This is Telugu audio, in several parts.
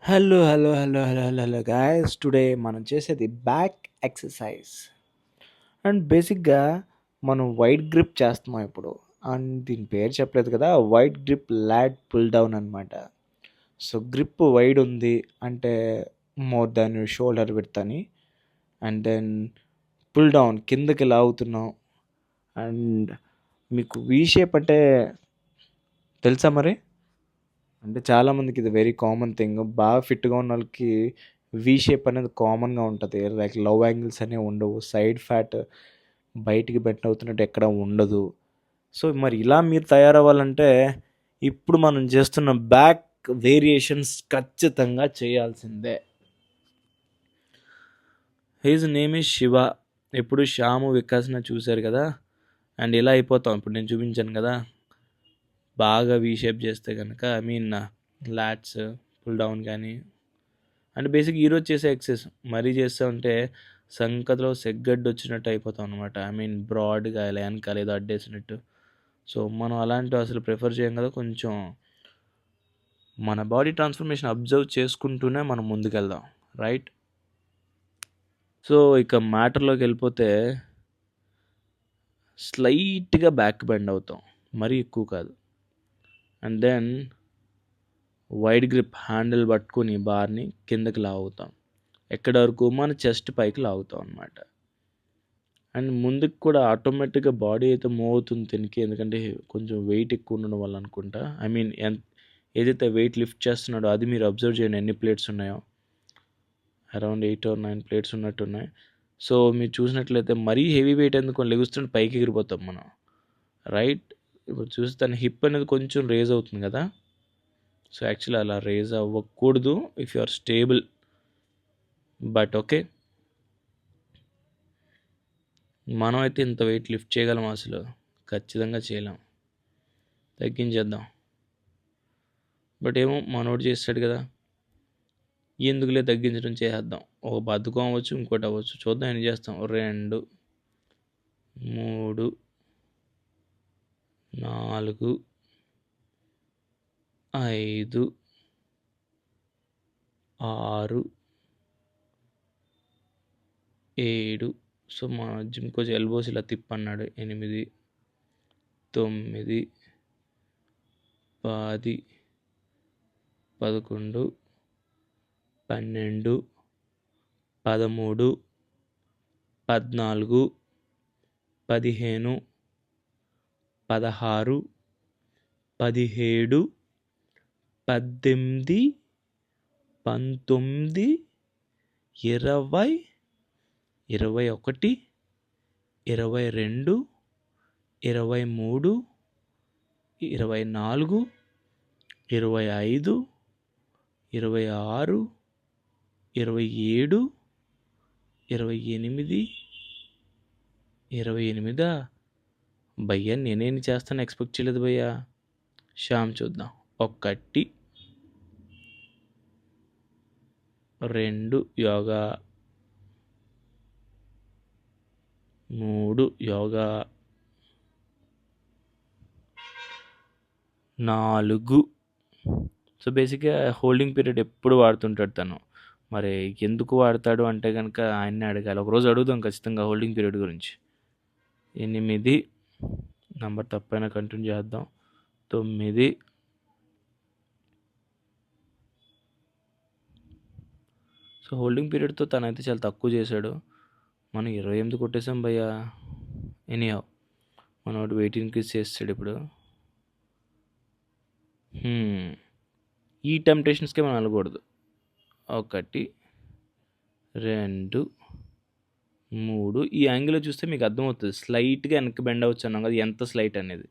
Hello hello hello hello hello hello guys today మనం చేసేది బ్యాక్ ఎక్సర్సైజ్ అండ్ బేసిక్గా మనం వైట్ గ్రిప్ చేస్తున్నాం ఇప్పుడు అండ్ దీని పేరు చెప్పలేదు కదా wide grip lat pull down అనమాట. సో గ్రిప్ వైడ్ ఉంది అంటే మోర్ దాన్ షోల్డర్ విడ్త్ అని. అండ్ దెన్ పుల్ డౌన్ కిందకి లాగుతున్నాం. అండ్ మీకు వి షేప్ అంటే తెలుసా మరి? అంటే చాలామందికి ఇది వెరీ కామన్ థింగ్. బాగా ఫిట్‌గా ఉన్న వాళ్ళకి వి షేప్ అనేది కామన్‌గా ఉంటది. లైక్ లవ్ యాంగిల్స్ అనేవి ఉండవు. సైడ్ ఫ్యాట్ బయటికి బెండ్ అవుతున్నట్టు ఎక్కడ ఉండదు. సో, మరి ఇలా మీరు తయారవ్వాలంటే ఇప్పుడు మనం చేస్తున్న బ్యాక్ వేరియేషన్స్ ఖచ్చితంగా చేయాల్సిందే. His name is Shiva. ఎప్పుడు శ్యాము, వికాస్‌ని చూసారు కదా! అండ్ ఇలా అయిపోతాం. ఇప్పుడు నేను చూపించాను కదా! బాగా వి షేప్ చేస్తే గనక లాట్స్ పుల్ డౌన్ కానీ అంటే బేసిక్ ఈరోజు చేసే ఎక్సర్సైజ్ మరీ చేస్తూ ఉంటే సంకతలో సెగ్గడ్డు వచ్చినట్టు అయిపోతాం అనమాట. బ్రాడ్గా ఇలా వెనకాల ఏదో అడ్డేసినట్టు. సో మనం అలాంటివి అసలు ప్రిఫర్ చేయం కదా. కొంచెం మన బాడీ ట్రాన్స్ఫర్మేషన్ అబ్జర్వ్ చేసుకుంటూనే మనం ముందుకెళ్దాం, రైట్? సో ఇక మ్యాటర్లోకి వెళ్ళిపోతే స్లైట్గా బ్యాక్ బెండ్ అవుతాం, మరీ ఎక్కువ కాదు. And then wide grip handle పట్టుకుని బార్ని కిందకి లాగుతాం. ఎక్కడి వరకు? మన చెస్ట్ పైకి లాగుతాం అనమాట. అండ్ ముందుకు కూడా ఆటోమేటిక్గా బాడీ అయితే మూవ్ అవుతుంది దీనికి, ఎందుకంటే కొంచెం వెయిట్ ఎక్కువ ఉండడం వల్ల అనుకుంటా. ఏదైతే వెయిట్ లిఫ్ట్ చేస్తున్నాడో అది మీరు అబ్జర్వ్ చేయండి, ఎన్ని ప్లేట్స్ ఉన్నాయో. అరౌండ్ 8 or 9 ప్లేట్స్ ఉన్నట్టున్నాయి. సో మీరు చూసినట్లయితే మరీ హెవీ వెయిట్ ఎందుకు లెగుస్తుంటే పైకి ఎగిరిపోతాం మనం, రైట్? ఇప్పుడు చూస్తే తన హిప్ అనేది కొంచెం రేజ్ అవుతుంది కదా. సో యాక్చువల్లీ అలా రేజ్ అవ్వకూడదు if you are stable. But okay, మనం అయితే ఇంత వెయిట్ లిఫ్ట్ చేయగలం అసలు? ఖచ్చితంగా చేయలేం. తగ్గించేద్దాం. బట్ ఏమో మనోడు చేస్తాడు కదా, ఎందుకులే తగ్గించడం, చేసేద్దాం. ఒక బద్ధకం అవ్వచ్చు, ఇంకోటి అవ్వచ్చు. చూద్దాం ఏం చేస్తాం. 2, 3, 4, 5, 6, 7. సో మా జిమ్ కోచ్ ఎల్బోస్ ఇలా తిప్పన్నాడు. 8, 9, 10, 11, 12, 13, 14, 15, 16, 17, 18, 19, 20, 21, 22, 23, 24, 25, 26, 27, 28. 28 భయ్యా, నేనేం చేస్తాను ఎక్స్పెక్ట్ చేయలేదు భయ్యా. శ్యామ్ చూద్దాం. 1, 2 యోగా, 3 యోగా, 4. సో బేసిక్గా హోల్డింగ్ పీరియడ్ ఎప్పుడు వాడుతుంటాడు తను. మరి ఎందుకు వాడతాడు అంటే కనుక ఆయన్నే అడగాలి. ఒకరోజు అడుగుదాం ఖచ్చితంగా హోల్డింగ్ పీరియడ్ గురించి. 8 నంబర్ తప్పైనా కంటిన్యూ చేద్దాం. 9. సో హోల్డింగ్ పీరియడ్తో తనైతే చాలా తక్కువ చేశాడు. మనం 28 కొట్టేసాం భయ్యా. ఎనీహౌ మనోడు వెయిట్ ఇంక్రీజ్ చేస్తాడు ఇప్పుడు. ఈ టెంప్టేషన్స్కే మనం వెళ్ళకూడదు. 1, 2, 3. ఈ యాంగిల్లో చూస్తే మీకు అర్థమవుతుంది. స్లైట్గా వెనక్కి బెండ్ అవ్వచ్చు అన్నాం కదా, ఎంత స్లైట్ అనేది.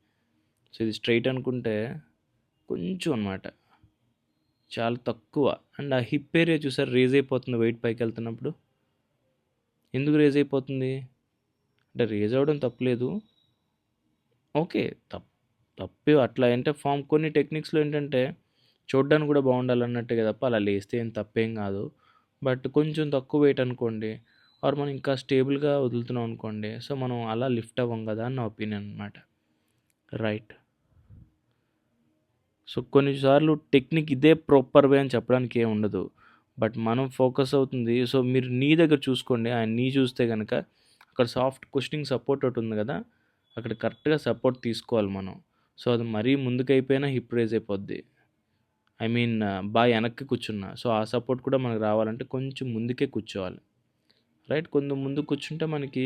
సో ఇది స్ట్రైట్ అనుకుంటే కొంచెం అనమాట, చాలా తక్కువ. అండ్ ఆ హిప్ ఏరియా చూసారు రేజ్ అయిపోతుంది వెయిట్ పైకి వెళ్తున్నప్పుడు. ఎందుకు రేజ్ అయిపోతుంది అంటే రేజ్ అవ్వడం తప్పలేదు, ఓకే. తప్పే అట్లా అంటే ఫామ్ కొన్ని టెక్నిక్స్లో ఏంటంటే చూడడానికి కూడా బాగుండాలన్నట్టుగా తప్ప అలా లేస్తే ఏం తప్పేం కాదు. బట్ కొంచెం తక్కువ వెయిట్ అనుకోండి, ఆర్ మనం ఇంకా స్టేబుల్గా వదులుతున్నాం అనుకోండి, సో మనం అలా లిఫ్ట్ అవ్వం కదా అని నా ఒపీనియన్ అనమాట, రైట్? సో కొన్నిసార్లు టెక్నిక్ ఇదే ప్రాపర్ వే అని చెప్పడానికి ఏమి ఉండదు. బట్ మనం ఫోకస్ అవుతుంది. సో మీరు నీ దగ్గర చూసుకోండి. ఆయన నీ చూస్తే గనక అక్కడ సాఫ్ట్ కుషనింగ్ సపోర్ట్ ఒకటి ఉంది కదా! అక్కడ కరెక్ట్‌గా సపోర్ట్ తీసుకోవాలి మనం. సో అది మరీ ముందుకైపోయినా హిప్ రైజ్ అయిపోద్ది. ఐ మీన్ ఎనక్కి కూర్చున్నా. సో ఆ సపోర్ట్ కూడా మనకు రావాలంటే కొంచెం ముందుకే కూర్చోవాలి. రైట్? కొంచెం ముందుకు కూర్చుంటే మనకి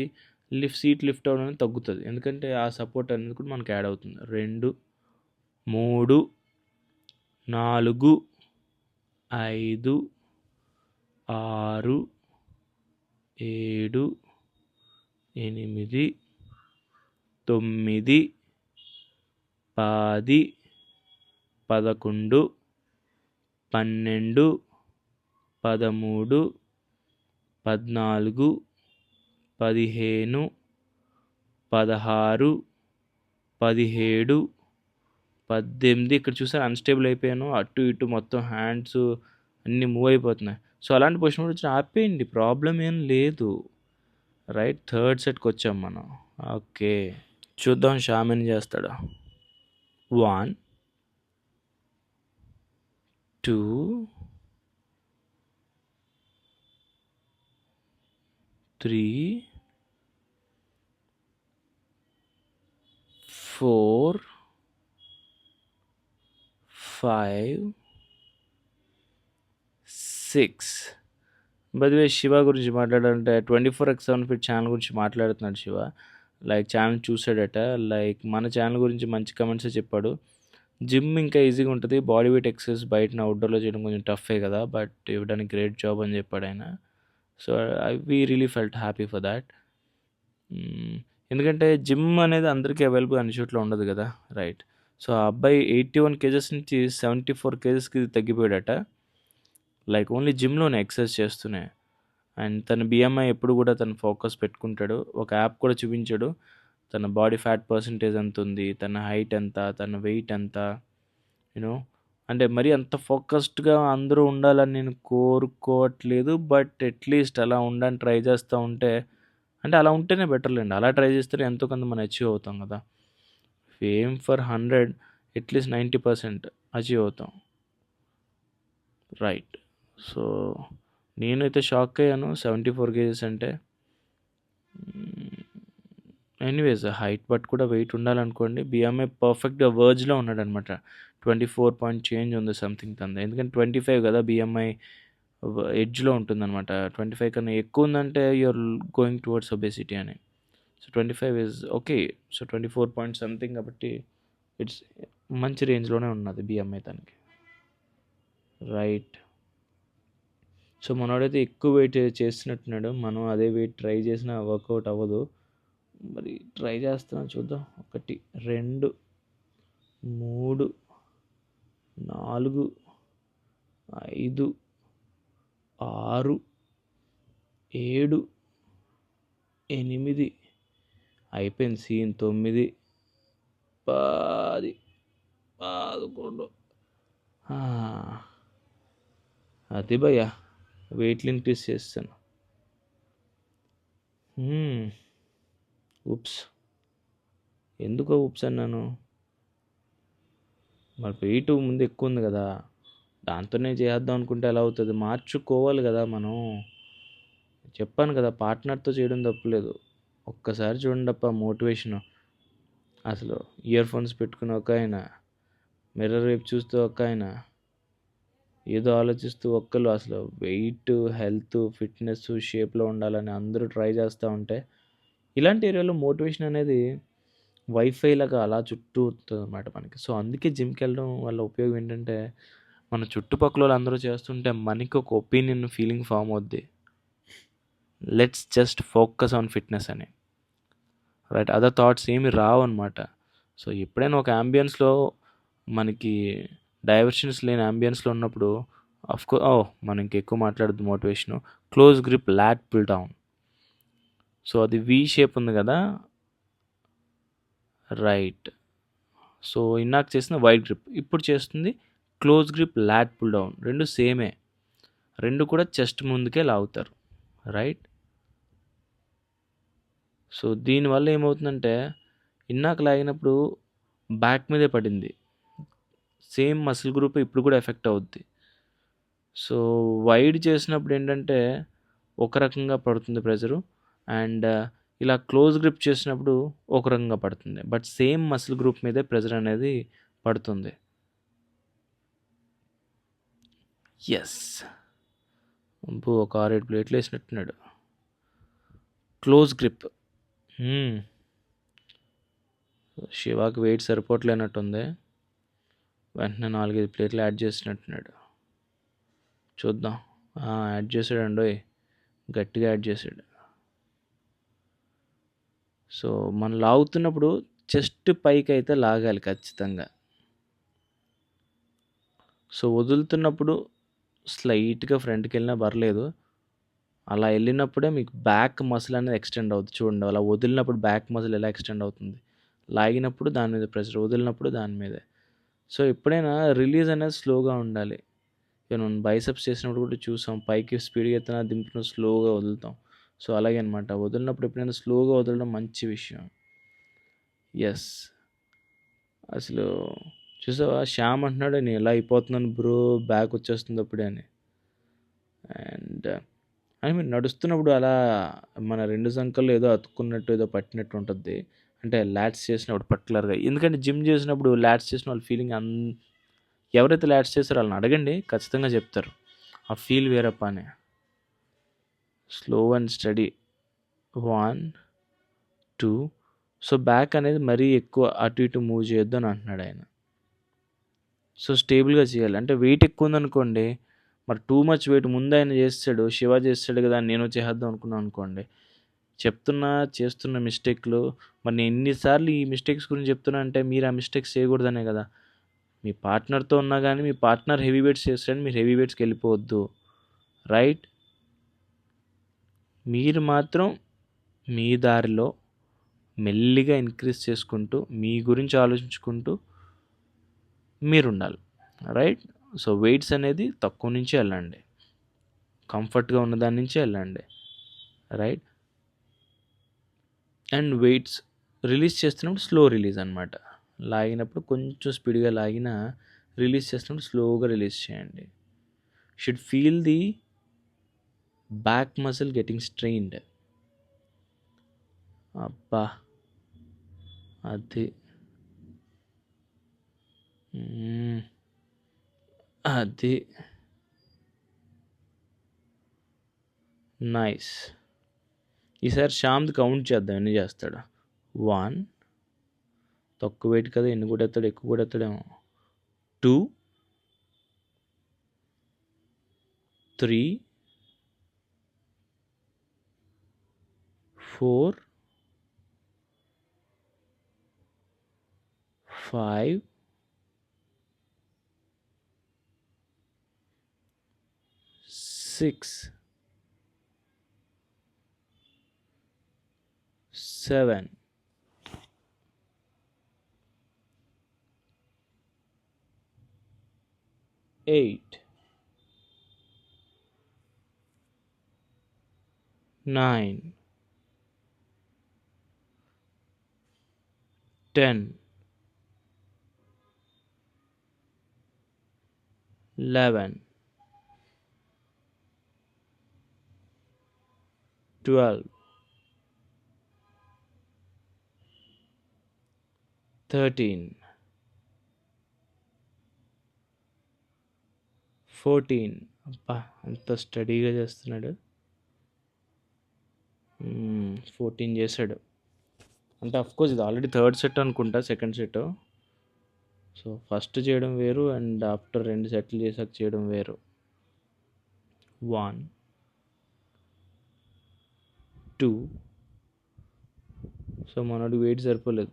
సీట్ లిఫ్ట్ అవ్వడం అనేది తగ్గుతది. ఎందుకంటే ఆ సపోర్ట్ అనేది కూడా మనకి యాడ్ అవుతుంది. 2, 3, 4, 5, 6, 7, 8, 9, 10, 11, 12, 13, 14, 15, 16, 17, 18 ఇక్కడ చూసారా అన్‌స్టేబుల్ అయిపోయాను. అటు ఇటు మొత్తం హ్యాండ్స్ అన్నీ మూవ్ అయిపోతున్నాయి. సో అలాంటి పొజిషన్‌లో వచ్చి ఆపేయండి. ప్రాబ్లమ్ ఏం లేదు. రైట్? థర్డ్ సెట్‌కొచ్చాం మనం. ఓకే. చూద్దాం శ్యామ్ ఏం చేస్తాడో. 1, 2, 3, 4, 5, 6. బై ది వే శివ గురించి మాట్లాడాలంటే 24x7 ఫిట్ ఛానల్ గురించి మాట్లాడుతున్నాడు శివ. లైక్ ఛానల్ చూసాడట. లైక్ మన ఛానల్ గురించి మంచి కమెంట్సే చెప్పాడు. జిమ్ ఇంకా ఈజీగా ఉంటుంది. బాడీ వెయిట్ ఎక్సర్సైజ్ బయటన అవుట్‌డోర్‌లో చేయడం కొంచెం టఫే కదా! But you done great job అని చెప్పాడాయన. So we really felt happy for that. ఎందుకంటే జిమ్ అనేది అందరికీ అవైలబుల్ అన్ని చోట్ల ఉండదు కదా! రైట్. సో ఆ అబ్బాయి 81 కేజెస్ నుంచి 74 కేజెస్‌కి తగ్గిపోయాడట. లైక్ ఓన్లీ జిమ్‌లోనే ఎక్సర్సైజ్ చేస్తూనే. అండ్ తన బీఎంఐ ఎప్పుడు కూడా తను ఫోకస్ పెట్టుకుంటాడు. ఒక యాప్ కూడా చూపించాడు. తన బాడీ ఫ్యాట్ పర్సెంటేజ్ ఎంతుంది, తన హైట్ ఎంత, తన వెయిట్ ఎంత, యూనో అంటే మరీ అంత ఫోకస్డ్‌గా అందరూ ఉండాలని నేను కోరుకోవట్లేదు. బట్ అట్‌లీస్ట్ అలా ఉండడానికి ట్రై చేస్తా ఉంటే అంటే అలా ఉంటేనే బెటర్‌లెండి. అలా ట్రై చేస్తేనే ఎంతో కొంత మనం అచీవ్ అవుతాం కదా! ఎయిమ్ ఫర్ 100 అట్‌లీస్ట్ 90% అచీవ్ అవుతాం. రైట్. సో నేనైతే షాక్ అయ్యాను 74 కేజెస్ అంటే. ఎనీవేస్ హైట్ బట్టి కూడా వెయిట్ ఉండాలనుకోండి. బీఎంఐ పర్ఫెక్ట్‌గా వర్జ్‌లో ఉన్నాడనమాట. 24 పాయింట్ చేంజ్ ఉంది సంథింగ్ తనది. ఎందుకంటే 25 కదా బీఎంఐ ఎడ్జ్‌లో ఉంటుందనమాట. 25 కన్నా ఎక్కువ ఉందంటే యూఆర్ గోయింగ్ టువర్డ్స్ ఒబెసిటీ అని. So 25 is okay. So 24 point something కాబట్టి ఇట్స్ మంచి రేంజ్‌లోనే ఉన్నది బీఎంఐ తనకి. రైట్. సో మనోడైతే ఎక్కువ వెయిట్ చేస్తున్నట్టున్నాడు. మనం అదే వెయిట్ ట్రై చేసినా వర్కౌట్ అవ్వదు. మరి ట్రై చేస్తున్నాం చూద్దాం. 1, 2, 3, 4, 5, 6, 7, 8 అయిపోయింది సీన్ 9, 10, 11 అది భయ్యా వెయిట్లు ఇంక్రీజ్ చేస్తాను. ఉప్స్. ఎందుకో ఉప్స్ అన్నాను. మరి వెయిట్ ముందు ఎక్కువ ఉంది కదా! దాంతోనే చేద్దాం అనుకుంటే ఎలా అవుతుంది? మార్చుకోవాలి కదా మనం. చెప్పాను కదా పార్ట్నర్‌తో చేయడం తప్పులేదు. ఒక్కసారి చూడండప్పా మోటివేషను. అసలు ఇయర్ ఫోన్స్ పెట్టుకుని ఒకాయన, మిర్రర్ వైపు చూస్తూ ఒకాయన, ఏదో ఆలోచిస్తూ ఒక్కళ్ళు అసలు వెయిట్, హెల్త్, ఫిట్‌నెస్, షేప్‌లో ఉండాలని అందరూ ట్రై చేస్తూ ఉంటే, ఇలాంటి ఏరియాలో మోటివేషన్ అనేది వైఫై లాగా అలా చుట్టూ ఉంటదనమాట మనకి. సో అందుకే జిమ్‌కెళ్ళడం వల్ల ఉపయోగం ఏంటంటే, మన చుట్టుపక్కలోళ్ళు అందరూ చేస్తుంటే మనకి ఒక ఒపీనియన్, ఫీలింగ్ ఫార్మ్ అవుద్ది. Let's just focus on fitness అని. రైట్. అదర్ థాట్స్ ఏమి రావన్నమాట. సో ఎప్పుడైనా ఒక యాంబియన్స్‌లో మనకి డైవర్షన్స్ లేని యాంబియన్స్‌లో ఉన్నప్పుడు మనం ఇంకెక్కువ మాట్లాడొద్దు motivation. Close grip lat pull down. So అది వి షేప్ ఉంది కదా! రైట్. సో ఇందాక చేసిన వైడ్ గ్రిప్. ఇప్పుడు చేస్తుంది close grip lat pull down. 2 సేమే. 2 కూడా చెస్ట్ ముందుకే లాగుతారు. రైట్. సో దీనివల్ల ఏమవుతుందంటే ఇందాక లాగినప్పుడు బ్యాక్ మీదే పడింది. సేమ్ మసిల్ గ్రూప్ ఇప్పుడు కూడా ఎఫెక్ట్ అవుద్ది. సో, వైడ్ చేసినప్పుడు ఏంటంటే, ఒక రకంగా పడుతుంది ప్రెషరు. అండ్ ఇలా క్లోజ్ గ్రిప్ చేసినప్పుడు ఒక రకంగా పడుతుంది. బట్ సేమ్ మసిల్ గ్రూప్ మీదే ప్రెషర్ అనేది పడుతుంది. యెస్. అబ్బో! ఒక 6, 7 ప్లేట్‌లేసినట్టున్నాడు. Close grip. హ్మ్. శివాకి వెయిట్ సరిపోవట్లేనట్టుంది. వెంటనే 4, 5 ప్లేట్లు యాడ్ చేసినట్టున్నాడు. చూద్దాం. యాడ్ చేసాడండోయ్! గట్టిగా యాడ్ చేసాడు. సో, మనం లాగుతున్నప్పుడు చెస్ట్ పైకైతే లాగాలి ఖచ్చితంగా. సో, వదులుతున్నప్పుడు స్లైట్‌గా ఫ్రంట్‌కెళ్ళినా పర్లేదు. అలా ఎళ్ళినప్పుడే మీకు బ్యాక్ మసిల్ అనేది ఎక్స్‌టెండ్ అవుద్ది. చూడండి అలా వదిలినప్పుడు బ్యాక్ మసిల్ ఎలా ఎక్స్‌టెండ్ అవుతుంది. లాగినప్పుడు దాని మీద ప్రెషర్, వదిలినప్పుడు దాని మీదే. సో, ఎప్పుడైనా రిలీజ్ అనేది స్లోగా ఉండాలి. మనం బైసెప్స్ చేసినప్పుడు కూడా చూసాం. పైకి స్పీడ్‌గా ఎత్తినా, దింపినా స్లోగా వదులుతాం. సో, అలాగే అనమాట. వదిలినప్పుడు ఎప్పుడైనా స్లోగా వదలడం మంచి విషయం. యెస్. అసలు చూసావా? శ్యామ్ అంటున్నాడు, నేను ఇలా అయిపోతున్నాను బ్రో, బ్యాక్ వచ్చేస్తుంది అప్పుడే అని. అండ్ అని మీరు నడుస్తున్నప్పుడు అలా మన 2 సంకల్లో ఏదో అతుక్కున్నట్టు, ఏదో పట్టినట్టు ఉంటది. అంటే లాట్స్ చేసినప్పుడు పర్టిక్యులర్‌గా. ఎందుకంటే జిమ్ చేసినప్పుడు లాట్స్ చేసిన వాళ్ళ ఫీలింగ్ ఎవరైతే లాట్స్ చేసారో వాళ్ళని అడగండి. ఖచ్చితంగా చెప్తారు. ఆ ఫీల్ వేరప్ప అని. Slow and study. 1, 2. So, back అనేది మరీ ఎక్కువ అటు ఇటు మూవ్ చేయొద్దు అని అంటున్నాడు ఆయన. సో, స్టేబుల్‌గా చేయాలి. అంటే వెయిట్ ఎక్కువ ఉందనుకోండి, మరి టూ మచ్ వెయిట్ ముందు ఆయన చేసేసాడు, శివ చేసేసాడు కదా! నేను చేసేద్దాం అనుకున్నాను అనుకోండి. చెప్తున్నా, చేస్తున్న మిస్టేక్‌లు మరి నేను ఎన్ని సార్లు ఈ మిస్టేక్స్ గురించి చెప్తున్నా అంటే మీరు ఆ మిస్టేక్స్ చేయకూడదనే కదా! మీ పార్ట్నర్‌తో ఉన్నా గానీ, మీ పార్ట్నర్ హెవీ వెయిట్స్ చేస్తాడని మీరు హెవీ వెయిట్స్‌కెళ్ళిపోవద్దు. రైట్? మీరు మాత్రం మీ దారిలో మెల్లిగా ఇంక్రీజ్ చేసుకుంటూ, మీ గురించి ఆలోచించుకుంటూ మీరుండాలి. రైట్? సో, వెయిట్స్ అనేది తక్కువ నుంచే ఎళ్ళండి. కంఫర్ట్‌గా ఉన్నదాని నుంచే ఎళ్ళండి. రైట్? అండ్ వెయిట్స్ రిలీజ్ చేస్తున్నప్పుడు స్లో రిలీజ్ అనమాట. లాగినప్పుడు కొంచెం స్పీడ్‌గా లాగినా, రిలీజ్ చేస్తున్నప్పుడు స్లోగా రిలీజ్ చేయండి. Should feel the back muscle getting strained. అబ్బా! అది. హ్మ్. అది. నైస్. ఈసారి శ్యామ్‌ది కౌంట్ చేద్దాం ఎన్ని చేస్తాడో. 1 తక్కువ వెయిట్ కదా! ఎన్ని కూడా ఎత్తాడో, ఎక్కువ కూడా ఎత్తాడేమో. 2 3 4 5 6 7 8 9 10 11 12 13 14. అబ్బా! ఎంత స్టడీగా చేస్తున్నాడు. 14 చేశాడు. అంటే ఆఫ్‌కోర్స్ ఇది ఆల్రెడీ థర్డ్ సెట్ అనుకుంటా. Second set. సో, ఫస్ట్ చేయడం వేరు అండ్ ఆఫ్టర్ 2 సెట్లు చేసాక చేయడం వేరు. 1 2 సో, మనోడికి వెయిట్ సరిపోలేదు.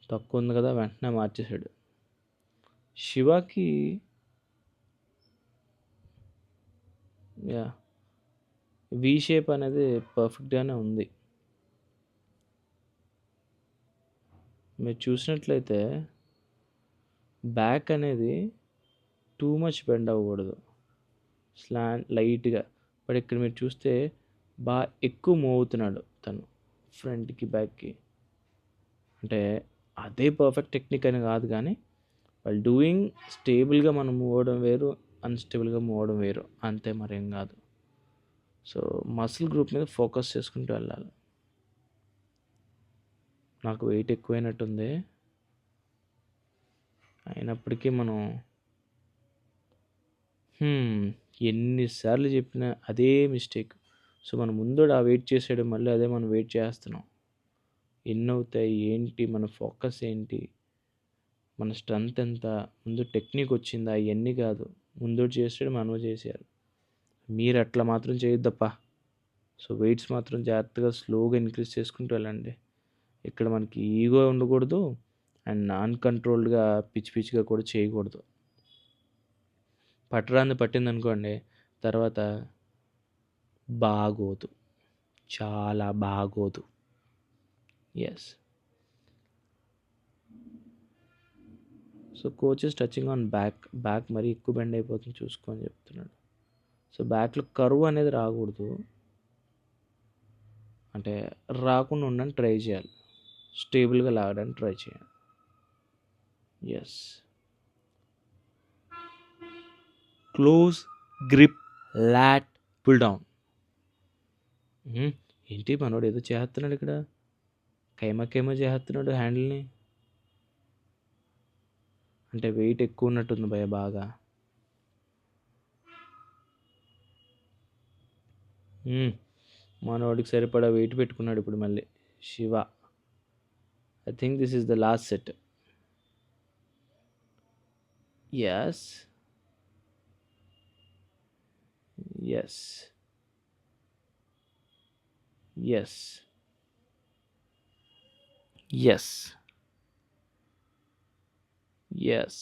తక్కువ ఉంది కదా! వెంటనే మార్చేసాడు. శివాకి యాహ్! వి షేప్ అనేది పర్ఫెక్ట్‌గానే ఉంది. మీరు చూసినట్లయితే బ్యాక్ అనేది టూ మచ్ బెండ్ అవ్వకూడదు. లైట్‌గా. బట్ ఇక్కడ మీరు చూస్తే ఎక్కువ మూవ్ అవుతున్నాడు తను. ఫ్రంట్‌కి, బ్యాక్‌కి. అంటే అదే పర్ఫెక్ట్ టెక్నిక్ అని కాదు కానీ వాళ్ళు డూయింగ్ స్టేబుల్గా మనం మూవ్ అవ్వడం వేరు, అన్‌స్టేబుల్‌గా మూవ్ అవ్వడం వేరు. అంతే మరేం కాదు. సో, మసిల్ గ్రూప్ మీద ఫోకస్ చేసుకుంటూ వెళ్ళాలి. నాకు వెయిట్ ఎక్కువైనట్టుంది. అయినప్పటికీ మనం ఎన్ని సార్లు చెప్పినా అదే మిస్టేక్. సో, మన ముందోడు ఆ వెయిట్ చేసాడు. మళ్ళీ అదే మనం వెయిట్ చేస్తున్నాం. ఎన్నవుతాయి? ఏంటి? మన ఫోకస్ ఏంటి? మన స్ట్రెంత్ ఎంత? ముందు టెక్నిక్ వచ్చిందా? ఇయన్నీ కాదు. ముందోడు చేసాడు మనము చేసేయాలి. మీరు అట్లా మాత్రం చేయొద్దప్పా! సో, వెయిట్స్ మాత్రం జాగ్రత్తగా స్లోగా ఇంక్రీజ్ చేసుకుంటూ వెళ్ళండి. ఇక్కడ మనకి ఈగో ఉండకూడదు. అండ్ నాన్ కంట్రోల్డ్‌గా పిచ్చి పిచ్చిగా కూడా చేయకూడదు. పట్టరానిది పట్టిందనుకోండి, తర్వాత బాగోదు. చాలా బాగోదు. Yes. So, coach is touching on back. Back మరీ ఎక్కువ బెండ్ అయిపోతుంది చూసుకో అని చెప్తున్నాడు. సో, బ్యాక్‌లో కర్వ్ అనేది రాకూడదు. అంటే రాకుండా ఉండడానికి ట్రై చేయాలి. స్టేబుల్‌గా లాగడానికి ట్రై చేయాలి. Yes. Close grip lat pull down. ఏంటి మనోడు ఏదో చేస్తున్నాడు ఇక్కడ. కైమా చేస్తున్నాడు హ్యాండిల్‌ని. అంటే వెయిట్ ఎక్కువ ఉన్నట్టుంది భయ్యా బాగా. మనోడికి సరిపడా వెయిట్ పెట్టుకున్నాడు ఇప్పుడు మళ్ళీ Shiva. I think this is the last set. Yes. Yes. Yes. Yes. Yes.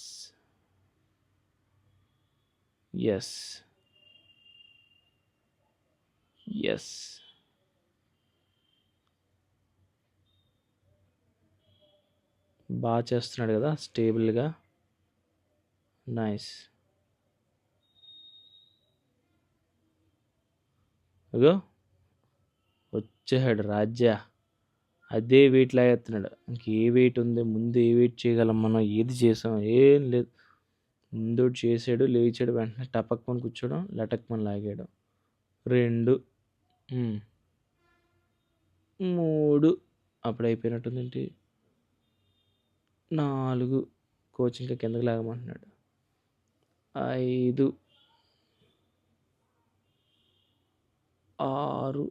Yes. Yes. బాగా చేస్తున్నాడు కదా స్టేబుల్‌గా. నైస్. అగో వచ్చేసాడు రాజ్య. అదే వెయిట్ లాగేస్తున్నాడు. ఇంకే వెయిట్ ఉంది? ముందు ఏ వెయిట్ చేయగలం మనం? ఏది చేసాం? ఏం లేదు. ముందోడు చేసాడు, లేచాడు, వెంటనే టపక్మని కూర్చోవడం, లటక్మని లాగాడు. 2 3 అప్పుడు అయిపోయినట్టుందేంటి? 4 కోచ్ ఇంకా కిందకి లాగమంటున్నాడు. 5 6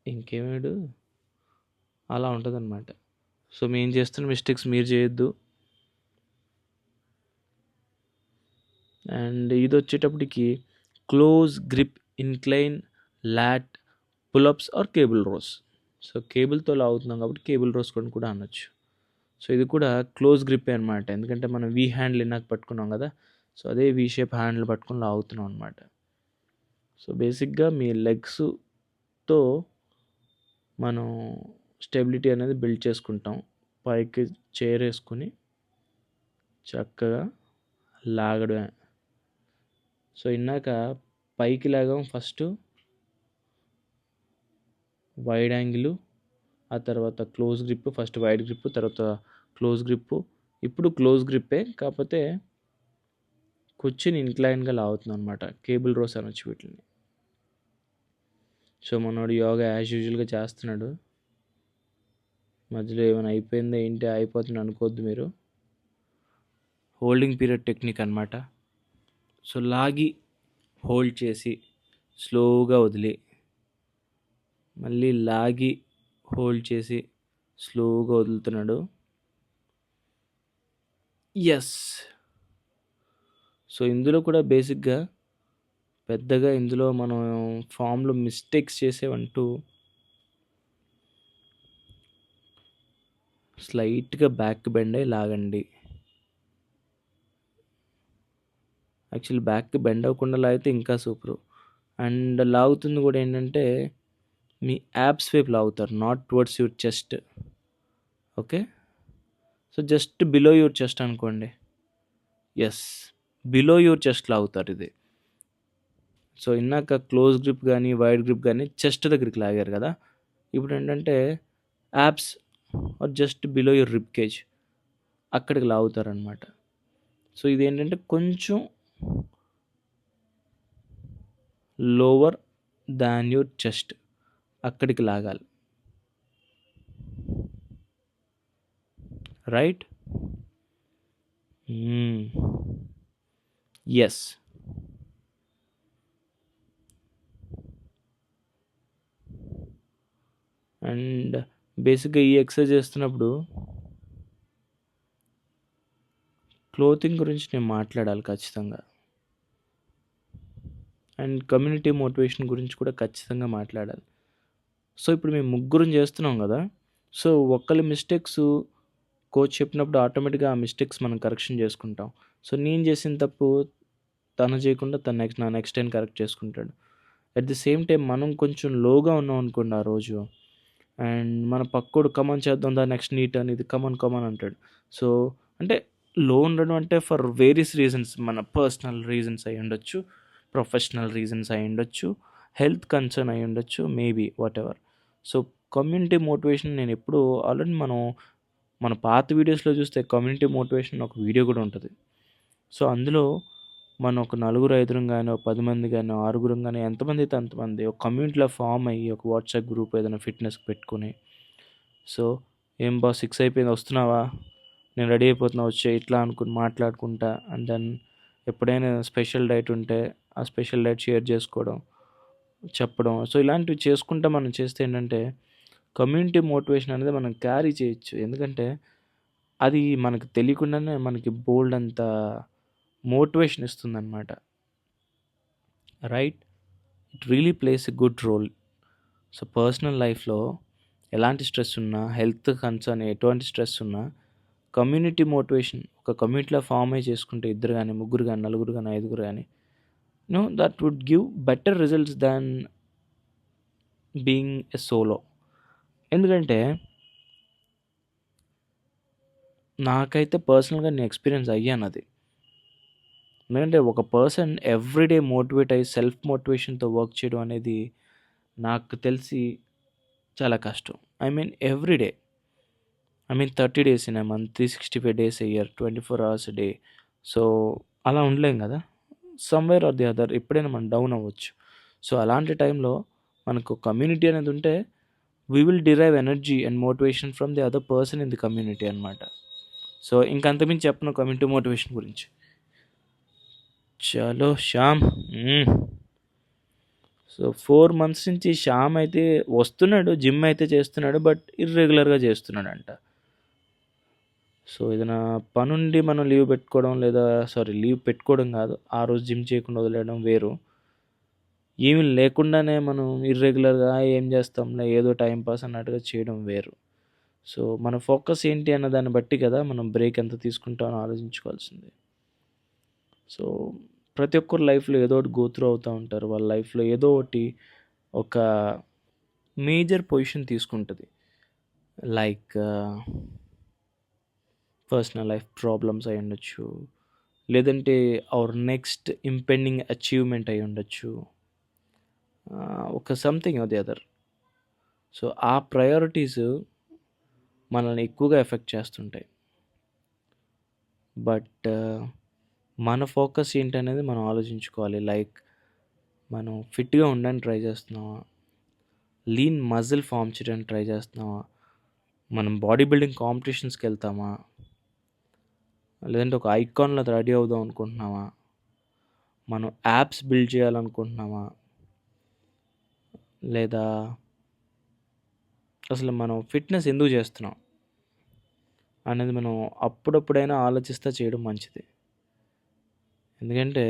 ఇంకేమాడు అలా ఉంటుందన్నమాట. సో, మేము చేస్తున్న మిస్టేక్స్ మీరు చేయొద్దు. అండ్ ఇది వచ్చేటప్పటికి close grip incline lat pullups or cable rows. So, కేబుల్తో లాగుతున్నాం కాబట్టి కేబుల్ రోస్ కూడా అనొచ్చు. సో, ఇది కూడా క్లోజ్ గ్రిప్పే అనమాట. ఎందుకంటే మనం వీ హ్యాండిల్ ఇందాక పట్టుకున్నాం కదా. సో, అదే వీ షేప్ హ్యాండిల్ పట్టుకొని లాగుతున్నాం అనమాట. సో, బేసిక్గా మీ లెగ్స్తో మనం స్టెబిలిటీ అనేది బిల్డ్ చేసుకుంటాం. పైకి చైర్ వేసుకొని చక్కగా లాగడమే. సో, ఇందాక పైకి లాగాం ఫస్ట్ వైడ్ యాంగిల్, ఆ తర్వాత close grip, first wide grip, తర్వాత క్లోజ్ గ్రిప్. ఇప్పుడు క్లోజ్ గ్రిప్పే, కాకపోతే కూర్చుని ఇన్క్లైన్గా లాగుతున్నాం అనమాట. కేబుల్ రోస్ అనొచ్చు వీటిని. సో, మనోడు యోగా యాజ్ యూజువల్గా చేస్తున్నాడు. మధ్యలో ఏమైనా అయిపోయిందా ఏంటి, అయిపోతుంది అనుకోవద్దు మీరు. హోల్డింగ్ పీరియడ్ టెక్నిక్ అనమాట. సో, లాగి హోల్డ్ చేసి స్లోగా వదిలి, మళ్ళీ లాగి హోల్డ్ చేసి స్లోగా వదులుతున్నాడు. ఎస్. సో, ఇందులో కూడా బేసిక్గా పెద్దగా ఇందులో మనం ఫామ్లో మిస్టేక్స్ చేసేవంటూ స్లైట్గా బ్యాక్ బెండ్ అయ్యి లాగండి. యాక్చువల్లీ బ్యాక్ బెండ్ అవ్వకుండా లాగితే ఇంకా సూపరు. అండ్ లాగుతుంది కూడా ఏంటంటే మీ యాబ్స్ వైపు లాగుతారు, not towards your chest. Okay. So, just below your chest అనుకోండి. ఎస్, బిలో యువర్ చెస్ట్ లాగుతారు ఇది. సో, ఇందాక క్లోజ్ గ్రిప్ కానీ వైడ్ గ్రిప్ కానీ చెస్ట్ దగ్గరికి లాగారు కదా. ఇప్పుడు ఏంటంటే abs are just below your rib cage అక్కడికి లాగుతారనమాట. సో ఇదేంటంటే కొంచెం లోవర్ దాన్ యువర్ చెస్ట్ అక్కడికి లాగాలి. రైట్. ఎస్. అండ్ బేసిక్గా ఈ ఎక్సర్సైజ్ చేస్తున్నప్పుడు క్లోతింగ్ గురించి నేను మాట్లాడాలి ఖచ్చితంగా. అండ్ కమ్యూనిటీ మోటివేషన్ గురించి కూడా ఖచ్చితంగా మాట్లాడాలి. సో ఇప్పుడు మేము ముగ్గురం చేస్తున్నాం కదా. సో ఒకళ్ళ మిస్టేక్స్ కోచ్ చెప్పినప్పుడు ఆటోమేటిక్గా ఆ మిస్టేక్స్ మనం కరెక్షన్ చేసుకుంటాం. సో నేను చేసిన తప్పు తను చేయకుండా తను నెక్స్ట్ టైం కరెక్ట్ చేసుకుంటాడు. అట్ ది సేమ్ టైం మనం కొంచెం లోగా ఉన్నాం అనుకోండి ఆ రోజు, అండ్ మన పక్కోడు కమన్ చేద్దాం దా నెక్స్ట్ నీట్ అనేది కమన్ అంటాడు. సో అంటే లో ఉండడం అంటే ఫర్ వేరియస్ రీజన్స్, మన పర్సనల్ రీజన్స్ అయి ఉండొచ్చు, ప్రొఫెషనల్ రీజన్స్ అయి ఉండొచ్చు, హెల్త్ కన్సర్న్ అయి ఉండొచ్చు, maybe what ever. So community motivation నేను ఎప్పుడు ఆల్రెడీ మన పాత వీడియోస్లో చూస్తే కమ్యూనిటీ మోటివేషన్ ఒక వీడియో కూడా ఉంటుంది. సో అందులో మనం ఒక నలుగురు ఐదుగురం కానీ, ఒక 10 మంది కానీ, ఆరుగురం కానీ, ఎంతమంది అయితే అంతమంది ఒక కమ్యూనిటీలో ఫామ్ అయ్యి ఒక వాట్సాప్ గ్రూప్ ఏదైనా ఫిట్నెస్కి పెట్టుకుని, సో ఏం బాస్ 6 అయిపోయింది వస్తున్నావా, నేను రెడీ అయిపోతున్నా వచ్చే, ఇట్లా అనుకుని మాట్లాడుకుంటా. అండ్ దెన్ ఎప్పుడైనా స్పెషల్ డైట్ ఉంటే ఆ స్పెషల్ డైట్ షేర్ చేసుకోవడం, చెప్పడం. సో ఇలాంటివి చేసుకుంటా మనం చేస్తే ఏంటంటే కమ్యూనిటీ మోటివేషన్ అనేది మనం క్యారీ చేయొచ్చు. ఎందుకంటే అది మనకు తెలియకుండానే మనకి బోల్డ్ అంత మోటివేషన్ ఇస్తుందన్నమాట. Right. It really plays a good role. So personal లైఫ్లో ఎలాంటి స్ట్రెస్ ఉన్నా, హెల్త్ కన్సర్న్ ఎటువంటి స్ట్రెస్ ఉన్నా, కమ్యూనిటీ మోటివేషన్ ఒక కమ్యూనిటీలో ఫామ్ అయ్యి చేసుకుంటే ఇద్దరు కానీ, ముగ్గురు కానీ, నలుగురు కానీ, ఐదుగురు కానీ, that would give better results than being a solo. ఎందుకంటే నాకైతే పర్సనల్గా నేను ఎక్స్పీరియన్స్ అయ్యాను అది. ఎందుకంటే ఒక పర్సన్ ఎవ్రీడే మోటివేట్ అయ్యి సెల్ఫ్ మోటివేషన్తో వర్క్ చేయడం అనేది నాకు తెలిసి చాలా కష్టం. I mean everyday, 30 days in a month, 365 days a year, 24 hours day. So అలా ఉండలేం కదా. సమ్వేర్ ఆర్ ది అదర్ ఎప్పుడైనా మనం డౌన్ అవ్వచ్చు. సో అలాంటి టైంలో మనకు కమ్యూనిటీ అనేది ఉంటే we will derive energy and motivation from the other person in the community అనమాట. సో ఇంకంతమించి చెప్పను కమ్యూనిటీ మోటివేషన్ గురించి. చలో శ్యామ్. సో 4 మంత్స్ నుంచి శ్యామ్ అయితే వస్తున్నాడు, జిమ్ అయితే చేస్తున్నాడు, బట్ ఇర్రెగ్యులర్గా చేస్తున్నాడంట. సో ఏదైనా పనుండి మనం లీవ్ పెట్టుకోవడం, లేదా లీవ్ పెట్టుకోవడం కాదు, ఆ రోజు జిమ్ చేయకుండా వదిలేయడం వేరు. ఏమీ లేకుండానే మనం ఇర్రెగ్యులర్గా ఏం చేస్తాంలే ఏదో టైం పాస్ అన్నట్టుగా చేయడం వేరు. సో మన ఫోకస్ ఏంటి అన్న దాన్ని బట్టి కదా మనం బ్రేక్ ఎంత తీసుకుంటామో ఆలోచించుకోవాల్సింది. సో ప్రతి ఒక్కరు లైఫ్లో ఏదో ఒకటి గో త్రూ అవుతూ ఉంటారు. వాళ్ళ లైఫ్లో ఏదో ఒకటి ఒక మేజర్ పొజిషన్ తీసుకుంటుంది. లైక్ పర్సనల్ లైఫ్ ప్రాబ్లమ్స్ అయి ఉండొచ్చు, లేదంటే అవర్ నెక్స్ట్ ఇంపెండింగ్ అచీవ్మెంట్ అయి ఉండొచ్చు, ఒక something or the other. So ఆ ప్రయారిటీస్ మనల్ని ఎక్కువగా ఎఫెక్ట్ చేస్తుంటాయి. బట్ మన ఫోకస్ ఏంటనేది మనం ఆలోచించుకోవాలి. లైక్ మనం ఫిట్గా ఉండడానికి ట్రై చేస్తున్నావా, లీన్ మజిల్ ఫామ్ చేయడానికి ట్రై చేస్తున్నావా, మనం బాడీ బిల్డింగ్ కాంపిటీషన్స్కి వెళ్తామా, లేదంటే ఒక ఐకాన్లో రెడీ అవుదాం అనుకుంటున్నామా, మనం యాప్స్ బిల్డ్ చేయాలనుకుంటున్నామా, లేదా అసలు మనం ఫిట్నెస్ ఎందుకు చేస్తున్నాం అనేది మనం అప్పుడప్పుడైనా ఆలోచిస్తూ చేయడం మంచిది. ఎందుకంటే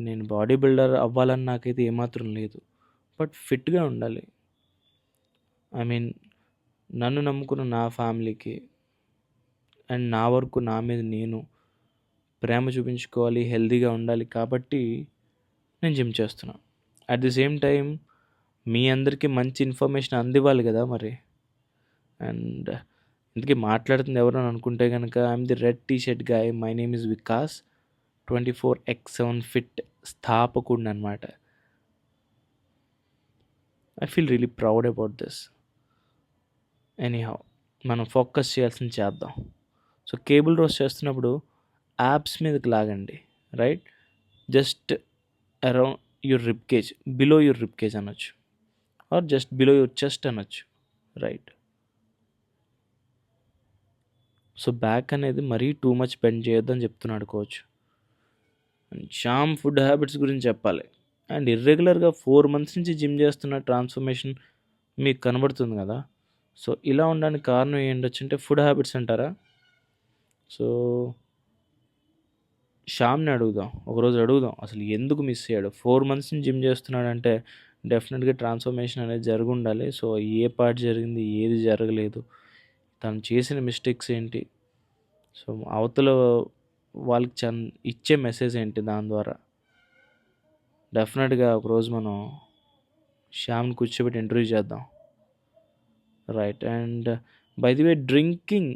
నేను బాడీ బిల్డర్ అవ్వాలని నాకైతే ఏమాత్రం లేదు, బట్ ఫిట్గా ఉండాలి. నన్ను నమ్ముకున్న నా ఫ్యామిలీకి అండ్ నా వరకు నా మీద నేను ప్రేమ చూపించుకోవాలి, హెల్తీగా ఉండాలి, కాబట్టి నేను జిమ్ చేస్తున్నాను. అట్ ది సేమ్ టైం మీ అందరికీ మంచి ఇన్ఫర్మేషన్ అందివ్వాలి కదా మరి. అండ్ ఇందుకే మాట్లాడుతుంది ఎవరు అని అనుకుంటే కనుక I'm the red T shirt guy, my name is Vikas, 24x7 fit స్థాపకుడిని అనమాట. I feel really proud about this. Anyhow, మనం ఫోకస్ చేయాల్సింది చేద్దాం. సో కేబుల్ రోస్ చేస్తున్నప్పుడు యాప్స్ మీదకి లాగండి. Right, just around your rib cage, below your rib cage అనొచ్చు, or just below your chest అనొచ్చు. రైట్. సో బ్యాక్ అనేది మరీ టూ మచ్ బెండ్ చేయొద్దని చెప్తున్నాడు coach. And Shyam food habits గురించి చెప్పాలి. అండ్ ఇర్రెగ్యులర్గా 4 months నుంచి జిమ్ చేస్తున్న ట్రాన్స్ఫర్మేషన్ మీకు కనబడుతుంది కదా. సో ఇలా ఉండడానికి కారణం ఏంటొచ్చు అంటే ఫుడ్ హ్యాబిట్స్ అంటారా? సో శ్యామ్ని అడుగుదాం, ఒకరోజు అడుగుదాం అసలు ఎందుకు మిస్ అయ్యాడు. 4 months నుంచి జిమ్ చేస్తున్నాడంటే డెఫినెట్గా ట్రాన్స్ఫర్మేషన్ అనేది జరిగి ఉండాలి. సో ఏ పార్ట్ జరిగింది, ఏది జరగలేదు, తను చేసిన మిస్టేక్స్ ఏంటి, సో అవతల వాళ్ళకి ఇచ్చే మెసేజ్ ఏంటి, దాని ద్వారా డెఫినెట్గా ఒకరోజు మనం శ్యామ్ని కూర్చోబెట్టి ఇంటర్వ్యూ చేద్దాం. Right. And by the way, drinking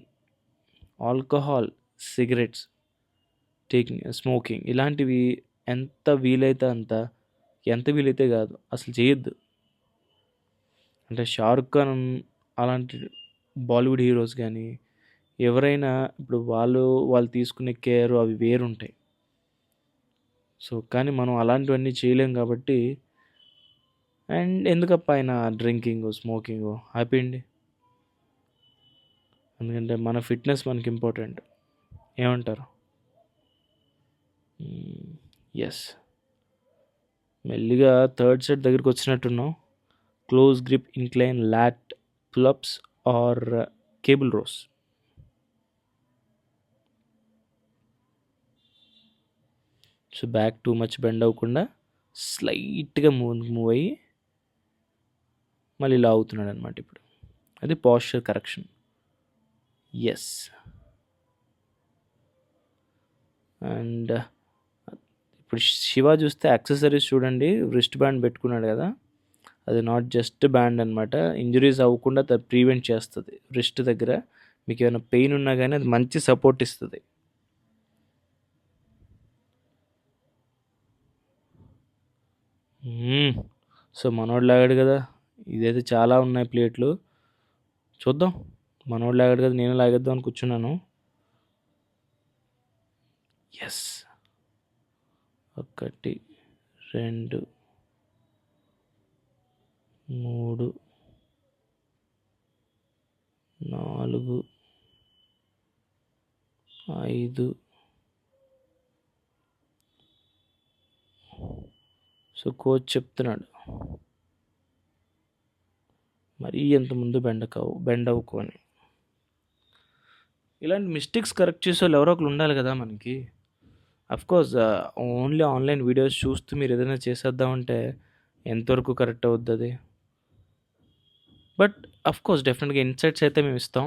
alcohol, cigarettes, taking, smoking ఇలాంటివి ఎంత వీలైతే అంత, ఎంత వీలైతే కాదు అసలు చేయొద్దు. అంటే షారుఖ్ ఖాన్ అలాంటి బాలీవుడ్ హీరోస్ కానీ ఎవరైనా ఇప్పుడు వాళ్ళు తీసుకునే కేర్ అవి వేరుంటాయి. సో కానీ మనం అలాంటివన్నీ చేయలేం కాబట్టి, అండ్ ఎందుకప్ప ఆయన డ్రింకింగ్, స్మోకింగ్ ఆపేయండి. ఎందుకంటే మన ఫిట్నెస్ మనకి ఇంపార్టెంట్. ఏమంటారు? ఎస్. మెల్లిగా థర్డ్ సెట్ దగ్గరికి వచ్చినట్టున్నాం. Close grip incline lat pullups or cable rows. So back too much bend అవ్వకుండా స్లైట్గా మూవ్ అయ్యి మళ్ళీ ఇలా అవుతున్నాడు అనమాట. ఇప్పుడు అది పాస్చర్ కరెక్షన్. ఎస్. అండ్ ఇప్పుడు శివ చూస్తే యాక్సెసరీస్ చూడండి, రిస్ట్ బ్యాండ్ పెట్టుకున్నాడు కదా, అది నాట్ జస్ట్ బ్యాండ్ అనమాట. ఇంజరీస్ అవ్వకుండా ప్రివెంట్ చేస్తుంది. రిస్ట్ దగ్గర మీకు ఏమైనా పెయిన్ ఉన్నా కానీ అది మంచి సపోర్ట్ ఇస్తుంది. సో మనోడు లాగాడు కదా, ఇదైతే చాలా ఉన్నాయి ప్లేట్లు. చూద్దాం, మనోడు లాగాడు కదా, నేను లాగేద్దాం అని కూర్చున్నాను. ఎస్. 1 2 3 4 5. సో కోచ్ చెప్తున్నాడు మరీ ఎంత ముందు బెండ్ అవ్వకు అని. ఇలాంటి మిస్టేక్స్ కరెక్ట్ చేసే వాళ్ళు ఎవరో ఒకరు ఉండాలి కదా మనకి. అఫ్కోర్స్ ఓన్లీ ఆన్లైన్ వీడియోస్ చూస్తూ మీరు ఏదైనా చేసేద్దామంటే ఎంతవరకు కరెక్ట్ అవుద్ది అది. బట్ అఫ్కోర్స్ డెఫినెట్గా ఇన్సైట్స్ అయితే మేము ఇస్తాం.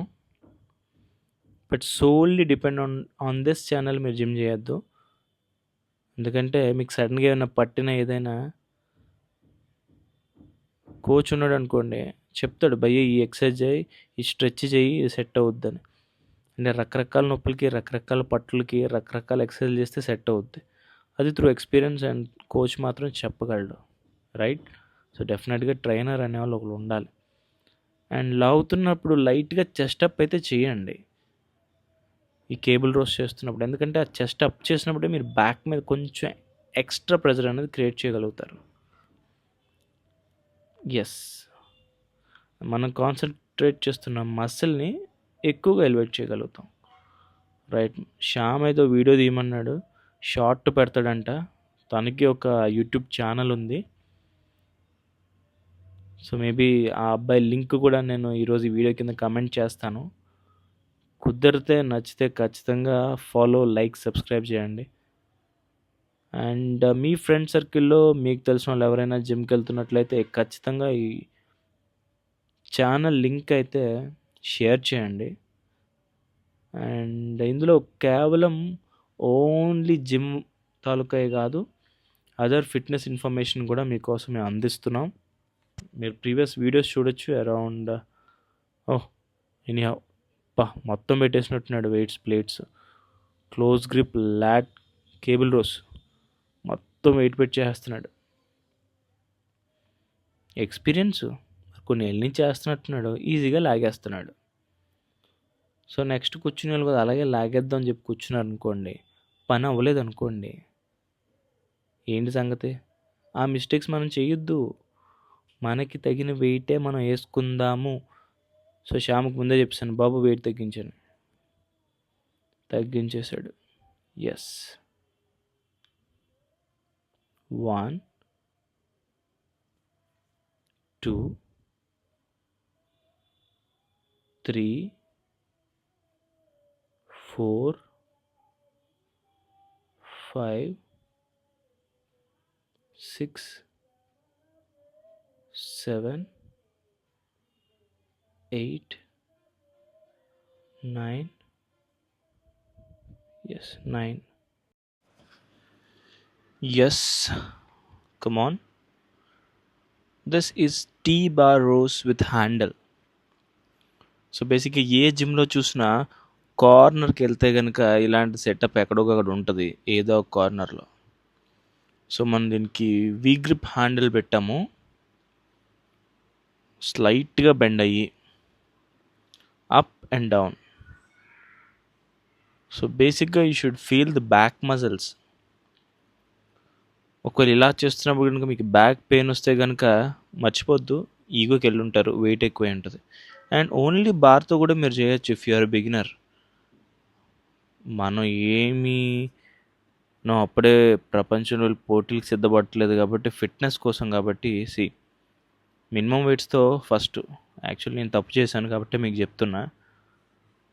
But solely depend on this channel మీరు జిమ్ చేయొద్దు. ఎందుకంటే మీకు సడన్గా ఏమైనా పట్టిన ఏదైనా కోచ్ ఉన్నాడు అనుకోండి, చెప్తాడు భయ్య ఈ ఎక్సర్సైజ్ చేయి, ఈ స్ట్రెచ్ చేయి, సెట్ అవుద్దని. అంటే రకరకాల నొప్పులకి, రకరకాల పట్టులకి రకరకాల ఎక్సర్సైజ్ చేస్తే సెట్ అవుద్ది. అది త్రూ ఎక్స్పీరియన్స్ అండ్ కోచ్ మాత్రం చెప్పగలడు. రైట్. సో డెఫినెట్గా ట్రైనర్ అనేవాళ్ళు ఒకరు ఉండాలి. అండ్ లాగుతున్నప్పుడు లైట్గా చెస్ట్ అప్ అయితే చేయండి ఈ కేబుల్ రోస్ చేస్తున్నప్పుడు. ఎందుకంటే ఆ చెస్ట్ అప్ చేసినప్పుడే మీరు బ్యాక్ మీద కొంచెం ఎక్స్ట్రా ప్రెజర్ అనేది క్రియేట్ చేయగలుగుతారు. ఎస్. మనం కాన్సన్ట్రేట్ చేస్తున్న మసిల్ని ఎక్కువగా ఎలివేట్ చేయగలుగుతాం. రైట్. శ్యామ్ ఏదో వీడియో తీయమన్నాడు, షార్ట్ పెడతాడంట. తనకి ఒక యూట్యూబ్ ఛానల్ ఉంది. సో మేబీ ఆ అబ్బాయి లింక్ కూడా నేను ఈరోజు ఈ వీడియో కింద కమెంట్ చేస్తాను. కుదిరితే నచ్చితే ఖచ్చితంగా ఫాలో, లైక్, సబ్స్క్రైబ్ చేయండి. అండ్ మీ ఫ్రెండ్ సర్కిల్లో మీకు తెలిసిన వాళ్ళు ఎవరైనా జిమ్కి వెళ్తున్నట్లయితే ఖచ్చితంగా ఈ ఛానల్ లింక్ అయితే షేర్ చేయండి. అండ్ ఇందులో కేవలం ఓన్లీ జిమ్ తాలూకాయే కాదు, అదర్ ఫిట్నెస్ ఇన్ఫర్మేషన్ కూడా మీకోసం మేము అందిస్తున్నాం. మీరు ప్రీవియస్ వీడియోస్ చూడొచ్చు. అరౌండ్ ఎనీహౌ మొత్తం పెట్టేసినట్టున్నాడు weights, plates, close grip, lat, cable rows మొత్తం వెయిట్ పెట్టి చేస్తున్నాడు. ఎక్స్పీరియన్స్ కొన్ని ఏళ్ళ నుంచి చేస్తున్నట్టున్నాడు, ఈజీగా లాగేస్తున్నాడు. సో నెక్స్ట్ కూర్చునేవాళ్ళు కూడా అలాగే లాగేద్దాం అని చెప్పి కూర్చున్నారనుకోండి, పని అవ్వలేదనుకోండి, ఏంటి సంగతి? ఆ మిస్టేక్స్ మనం చేయొద్దు. మనకి తగిన వెయిటే మనం యేసుకుందాము. సో శ్యామ్‌కి ముందే చెప్పేసాను, బాబు wait తగ్గించని. తగ్గించేశాడు. Yes. 1, 2, 3, 4, 5, 6, 7, 8, 9. Yes, 9. Yes, come on. This is T-bar rows with handle. So బేసిక్గా ఏ జిమ్లో చూసినా కార్నర్కి వెళ్తే కనుక ఇలాంటి సెటప్ ఎక్కడో అక్కడ ఉంటుంది, ఏదో ఒక కార్నర్లో. సో మనం దీనికి వీ గ్రిప్ హ్యాండిల్ పెట్టాము, స్లైట్గా బెండ్ అయ్యి అప్ అండ్ డౌన్. సో బేసిక్గా you should feel the back muscles. ఒకవేళ ఇలా చేస్తున్నప్పుడు కనుక మీకు బ్యాక్ పెయిన్ వస్తే కనుక మర్చిపోద్దు, ఈగోకి వెళ్ళి ఉంటారు, వెయిట్ ఎక్కువై ఉంటుంది. అండ్ ఓన్లీ బార్తో కూడా మీరు చేయొచ్చు ఇఫ్ యు ఆర్ బిగినర్. మనం ఏమీ అప్పుడే ప్రపంచంలో పోటీలకు సిద్ధపడట్లేదు కాబట్టి, ఫిట్నెస్ కోసం కాబట్టి. Minimum వెయిట్స్తో first. యాక్చువల్లీ నేను తప్పు చేశాను కాబట్టి మీకు చెప్తున్నా.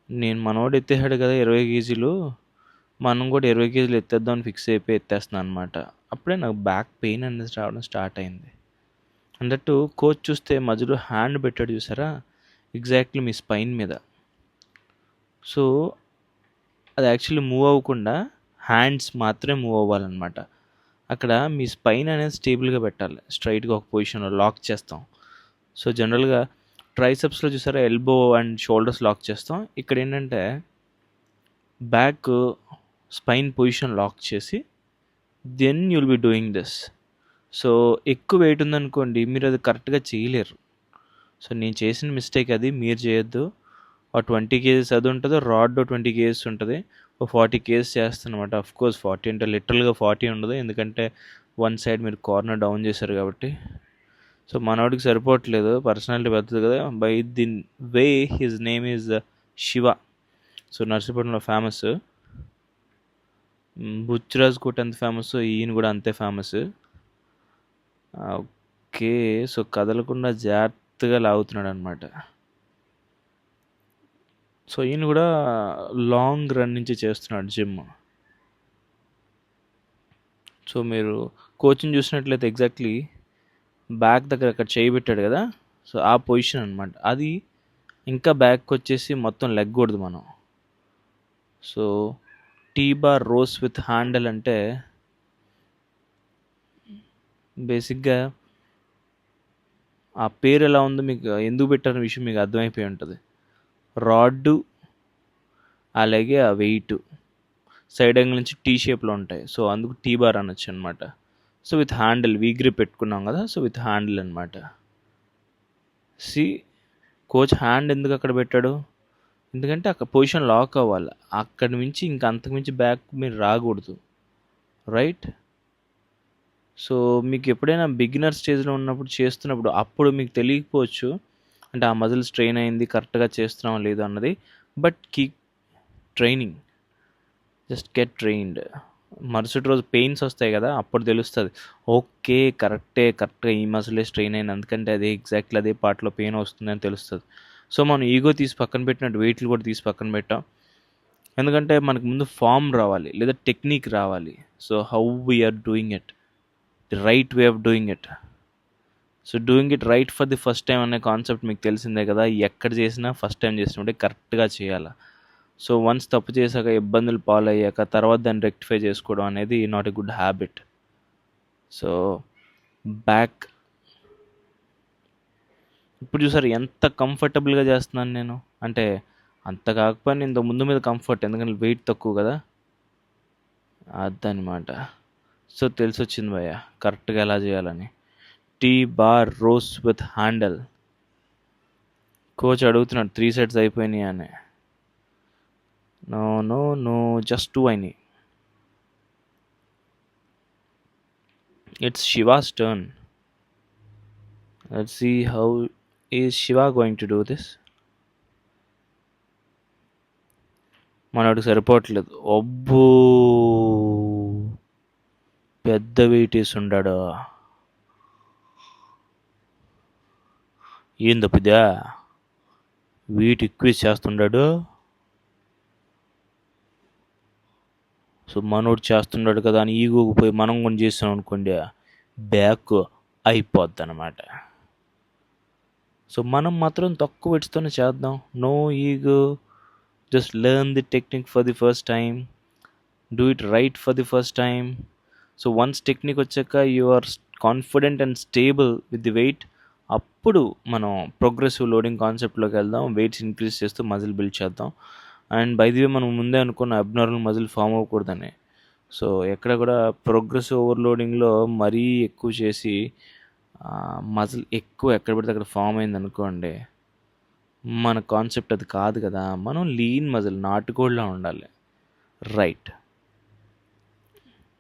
నేను మనోడు ఎత్తేసాడు కదా 20 కేజీలు, మనం కూడా 20 కేజీలు ఎత్తేద్దామని ఫిక్స్ అయిపోయి ఎత్తేస్తున్నాను అనమాట. అప్పుడే నాకు బ్యాక్ పెయిన్ అనేది రావడం స్టార్ట్ అయింది. అన్నట్టు కోచ్ చూస్తే మధ్యలో హ్యాండ్ పెట్టాడు చూసారా, ఎగ్జాక్ట్లీ మీ స్పైన్ మీద. సో అది యాక్చువల్లీ మూవ్ అవ్వకుండా హ్యాండ్స్ మాత్రమే మూవ్ అవ్వాలన్నమాట. అక్కడ మీ స్పైన్ అనేది స్టేబుల్గా పెట్టాలి, స్ట్రైట్గా ఒక పొజిషన్లో లాక్ చేస్తాం. సో జనరల్గా ట్రైసెప్స్లో చూసారా ఎల్బో అండ్ షోల్డర్స్ లాక్ చేస్తాం. ఇక్కడ ఏంటంటే బ్యాక్ స్పైన్ పొజిషన్ లాక్ చేసి then you'll be doing this. So ఎక్కువ వెయిట్ ఉందనుకోండి, మీరు అది కరెక్ట్గా చేయలేరు. సో నేను చేసిన మిస్టేక్ అది, మీరు చేయొద్దు. ఒక 20 కేజెస్ అది ఉంటుంది, రాడ్ 20 కేజెస్ ఉంటుంది, ఒక 40 కేజెస్ చేస్తానమాట. అఫ్కోర్స్ 40 అంటే లిటరల్గా 40 ఉండదు, ఎందుకంటే వన్ సైడ్ మీరు కార్నర్ డౌన్ చేశారు కాబట్టి. సో మనోడికి సరిపోవట్లేదు, పర్సనాలిటీ పెద్దది కదా. By the way his name is Shiva. So నర్సీపట్నంలో ఫేమస్. బుచ్చిరాజ్ కోట ఎంత ఫేమస్, ఈయన కూడా అంతే ఫేమస్. ఓకే, సో కదలకుండా జాగ్రత్తగా లాగుతున్నాడు అనమాట. సో ఈయన కూడా లాంగ్ రన్ నుంచి చేస్తున్నాడు జిమ్. సో మీరు కోచింగ్ చూసినట్లయితే ఎగ్జాక్ట్లీ బ్యాక్ దగ్గర అక్కడ చేయి పెట్టాడు కదా, సో ఆ పొజిషన్ అనమాట. అది ఇంకా బ్యాక్ వచ్చేసి మొత్తం లెగ్గకూడదు మనం. So T bar rows with handle అంటే బేసిక్గా ఆ పేరు ఎలా ఉందో మీకు ఎందుకు పెట్టారనే విషయం మీకు అర్థమైపోయి ఉంటుంది. రాడ్డు అలాగే ఆ వెయిట్ సైడ్ యాంగిల్ నుంచి టీ షేప్లో ఉంటాయి, సో అందుకు టీ-బార్ అనొచ్చు అనమాట. So with handle we grip పెట్టుకున్నాం కదా, సో విత్ హ్యాండిల్ అనమాట. కోచ్ హ్యాండ్ ఎందుకు అక్కడ పెట్టాడు, ఎందుకంటే అక్కడ పొజిషన్ లాక్ అవ్వాలి. అక్కడి నుంచి ఇంకా అంతకుమించి బ్యాక్ మీరు రాకూడదు, రైట్? సో మీకు ఎప్పుడైనా బిగినర్ స్టేజ్లో ఉన్నప్పుడు చేస్తున్నప్పుడు అప్పుడు మీకు తెలియకపోవచ్చు, అంటే ఆ మజిల్ స్ట్రెయిన్ అయింది, కరెక్ట్గా చేస్తున్నామా లేదు అన్నది. But keep training, just get trained. మరుసటి రోజు పెయిన్స్ వస్తాయి కదా, అప్పుడు తెలుస్తుంది ఓకే కరెక్ట్గా ఈ మజిలే స్ట్రెయిన్ అయింది, అందుకంటే అదే ఎగ్జాక్ట్లీ అదే పార్ట్లో పెయిన్ వస్తుందని తెలుస్తుంది. సో మనం ఈగో తీసి పక్కన పెట్టినట్టు వెయిట్లు కూడా తీసి పక్కన పెట్టాం, ఎందుకంటే మనకు ముందు ఫామ్ రావాలి లేదా టెక్నిక్ రావాలి. So how we're doing it, the right way of doing it. So doing it right for the first time అనే కాన్సెప్ట్ మీకు తెలిసిందే కదా. ఎక్కడ చేసినా ఫస్ట్ టైం చేసినప్పుడే కరెక్ట్గా చేయాలి. సో వన్స్ తప్పు చేశాక ఇబ్బందులు పాలయ్యాక తర్వాత దాన్ని రెక్టిఫై చేసుకోవడం అనేది not a good habit. So back ఇప్పుడు చూసారు ఎంత కంఫర్టబుల్గా చేస్తున్నాను నేను, అంటే అంత కాకపోయినా ఇంత ముందు మీద కంఫర్ట్, ఎందుకంటే వెయిట్ తక్కువ కదా, అదనమాట. సో తెలిసి వచ్చింది భయ్య కరెక్ట్గా ఎలా చేయాలని. T bar rows with handle. Coach అడుగుతున్నాడు 3 సెట్స్ అయిపోయినాయి అని. No, just two అయినాయి. It's Shiva's turn. Let's see how is Shiva going to do this. మనోడికి సరిపోవట్లేదు. అబ్బో, పెద్ద వెయిట్ వేసి ఉండాడు. ఏం తప్పిదా, వెయిట్ ఎక్కువ చేస్తుండాడు. సో మనోడు చేస్తున్నాడు కదా అని ఈగోకి పోయి మనం కూడా చేస్తాం అనుకోండి, బ్యాక్ అయిపోద్ది అనమాట. సో మనం మాత్రం తక్కువ వెయిట్స్తోనే చేద్దాం. No ego, just learn the technique for the first time, do it right for the first time. So once technique వచ్చాక you are confident and stable with the weight, అప్పుడు మనం ప్రోగ్రెసివ్ లోడింగ్ కాన్సెప్ట్లోకి వెళ్దాం. వెయిట్స్ ఇంక్రీజ్ చేస్తూ మజిల్ బిల్డ్ చేద్దాం. అండ్ బై ది వే మనం ముందే అనుకున్న అబ్నార్మల్ మజిల్ ఫామ్ అవ్వకూడదని. సో ఎక్కడ కూడా ప్రోగ్రెసివ్ ఓవర్లోడింగ్లో మరీ ఎక్కువ చేసి మజిల్ ఎక్కువ ఎక్కడ పడితే అక్కడ ఫామ్ అయింది అనుకోండి, మన కాన్సెప్ట్ అది కాదు కదా. మనం లీన్ మజిల్ నాటుకోళ్ళ ఉండాలి. రైట్,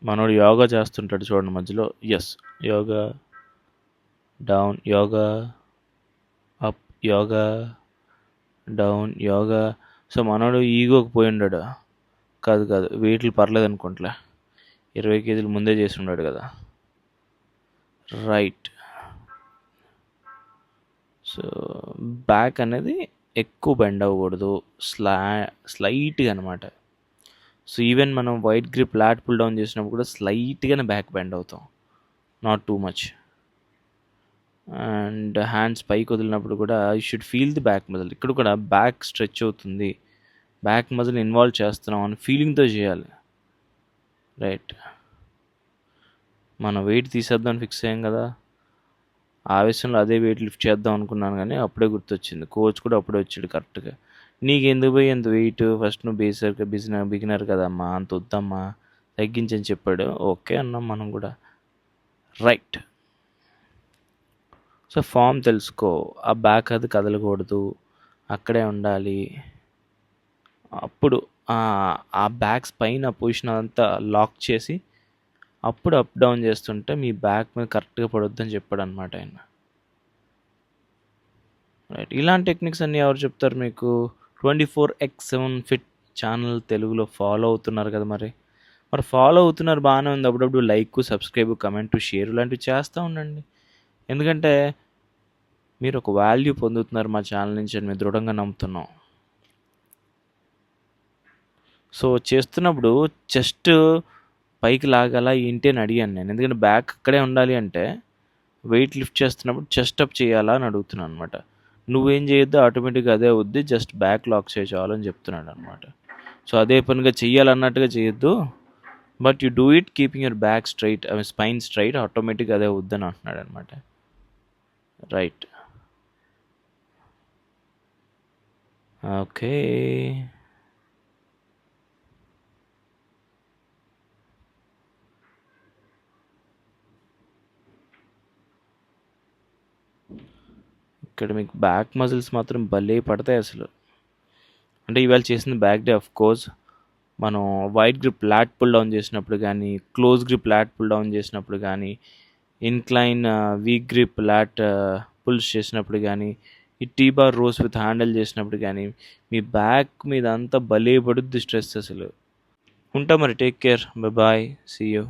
మనోడు యోగా చేస్తుంటాడు చూడండి మధ్యలో. Yes, yoga down, yoga up, yoga down, yoga. So మనోడు ఈగోకి పోయి ఉన్నాడు. కాదు వెయిట్లు పర్లేదు అనుకుంటలే, 20 కేజీలు ముందే చేసి ఉన్నాడు కదా. రైట్. సో బ్యాక్ అనేది ఎక్కువ బెండ్ అవ్వకూడదు, స్లైట్గా అనమాట. సో ఈవెన్ మనం wide grip lat pull down చేసినప్పుడు కూడా స్లైట్గానే బ్యాక్ బెండ్ అవుతాం, not too much. And hands పైకి వదిలినప్పుడు కూడా you should feel the back muscle. ఇక్కడ కూడా బ్యాక్ స్ట్రెచ్ అవుతుంది, బ్యాక్ మజిల్ ఇన్వాల్వ్ చేస్తున్నాం అని ఫీలింగ్తో చేయాలి. రైట్. మనం వెయిట్ తీసేద్దాం ఫిక్స్ అయ్యాం కదా, ఆవేశంలో అదే వెయిట్ లిఫ్ట్ చేద్దాం అనుకున్నాను, కానీ అప్పుడే గుర్తొచ్చింది, కోచ్ కూడా అప్పుడే వచ్చాడు కరెక్ట్గా. నీకు ఎందుకు పోయి ఎంత వెయిట్, ఫస్ట్ నువ్వు బిగినర్ కదమ్మా, అంత వద్దమ్మా తగ్గించని చెప్పాడు. ఓకే అన్నాం మనం కూడా. రైట్. సో ఫామ్ తెలుసుకో, ఆ బ్యాక్ అది కదలకూడదు, అక్కడే ఉండాలి. అప్పుడు ఆ బ్యాక్స్ పైన పొజిషన్ అంతా లాక్ చేసి అప్పుడు అప్ డౌన్ చేస్తుంటే మీ బ్యాక్ మీద కరెక్ట్గా పడొద్దని చెప్పాడు అనమాట ఆయన. రైట్. ఇలాంటి టెక్నిక్స్ అన్నీ ఎవరు చెప్తారు మీకు? 24x7 ఫిట్ ఛానల్ తెలుగులో ఫాలో అవుతున్నారు కదా. మరి ఫాలో అవుతున్నారు, బాగానే ఉంది. అప్పుడప్పుడు లైక్, సబ్స్క్రైబ్, కమెంట్, షేర్ ఇలాంటివి చేస్తూ ఉండండి. ఎందుకంటే మీరు ఒక వాల్యూ పొందుతున్నారు మా ఛానల్ నుంచి అని మేము దృఢంగా నమ్ముతున్నాం. సో చేస్తున్నప్పుడు చెస్ట్ పైకి లాగాల ఏంటి అని అడిగాను నేను, ఎందుకంటే బ్యాక్ అక్కడే ఉండాలి అంటే వెయిట్ లిఫ్ట్ చేస్తున్నప్పుడు చెస్ట్ అప్ చేయాలా అని అడుగుతున్నాను అనమాట. నువ్వేం చేయొద్దు, ఆటోమేటిక్గా అదే అవుద్ది, జస్ట్ బ్యాక్ లాక్ చేయాలని చెప్తున్నాడు అనమాట. సో అదే పనిగా చెయ్యాలన్నట్టుగా చేయొద్దు, but you do it keeping your back straight, spine straight, ఆటోమేటిక్గా అదే వద్దని అంటున్నాడు అనమాట. రైట్. ఓకే. ఇక్కడ మీకు బ్యాక్ మజిల్స్ మాత్రం భలే పడతాయి అసలు. అంటే ఇవాళ చేసింది బ్యాక్ డే. ఆఫ్ కోర్స్ మనం wide grip lat pull down చేసినప్పుడు కానీ, close grip lat pull down చేసినప్పుడు కానీ, incline weak grip lat pulls చేసినప్పుడు కానీ, ఈ T bar rows with handle చేసినప్పుడు కానీ మీ బ్యాక్ మీద అంతా భలే పడుద్ది స్ట్రెస్ అసలు. ఉంటా మరి, take care, bye, see you.